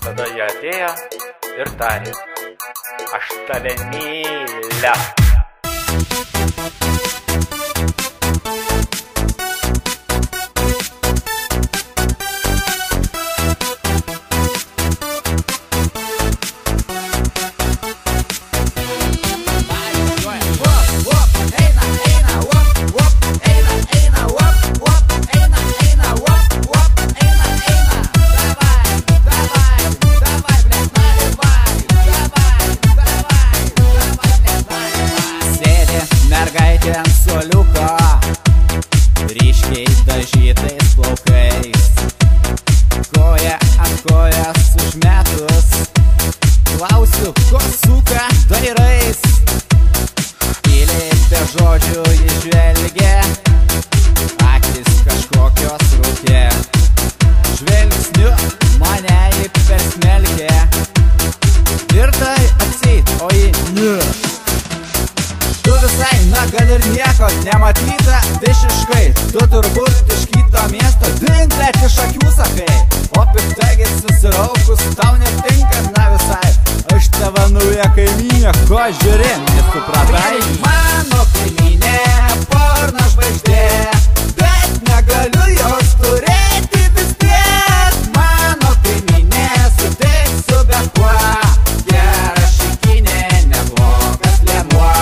Tada jie atėjo ir tarė: aš tave myliu. Mergaitė ant suoliuko, ryškiai dažytais plaukais, koja ant kojas užmetus, klausiu, ko suka dairais. Tyliai be žodžių jis žvelgia, akis kažkokios rūkė, žvilgsniu mane jį persmelkė, ir tai atseit, o jį ne. Tu visai, na gal ir nieko nematyta visiškai, tu turbūt iš kito miesto, ding, bet iš akių sakai, o piktagis susiraukus tau netinka, na visai, aš tavo nauja kaimynė, ko žiūri, nesupratai? Mano kaimynė, porno žvaigždė, bet negaliu jos turėti vis tiek. Mano kaimynė, sutik su bet kuo, gera šikinė, neblogas lėmuo.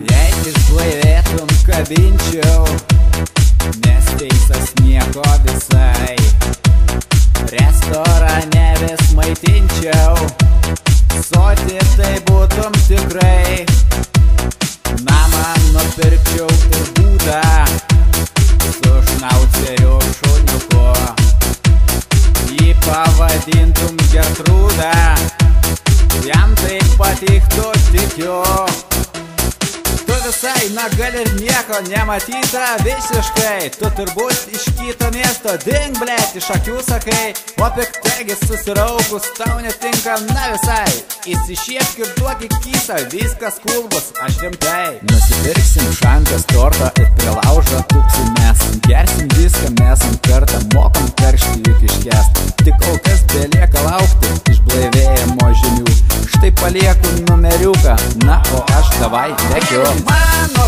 Jei išblaivėtum, kabinčiau, nes teisas nieko visai, restorane vis maitinčiau, soti tai būtum tikrai, namą nupirkčiau ir būdą su šnauceriu šuniuku, jį pavadintum Gertrūda, jam tai patiktų, tikiu. Tu visai, na gal ir nieko nematyta visiškai, tu turbūt iš kito miesto, ding, blet, iš akių sakai, o piktagis susiraukus tau netinka, na visai, įsišiepk ir duok į kysą, viskas cool bus, aš rimtai. Nusipirksim šankas tortą ir prie laužą tūksim mes, gersim viską mes ant kartą, mokam karštį juk iškest, tik kol kas belieka laukti išblaivėjimo žinių, štai palieku numeriuką, na o aš davai lekiu. Mano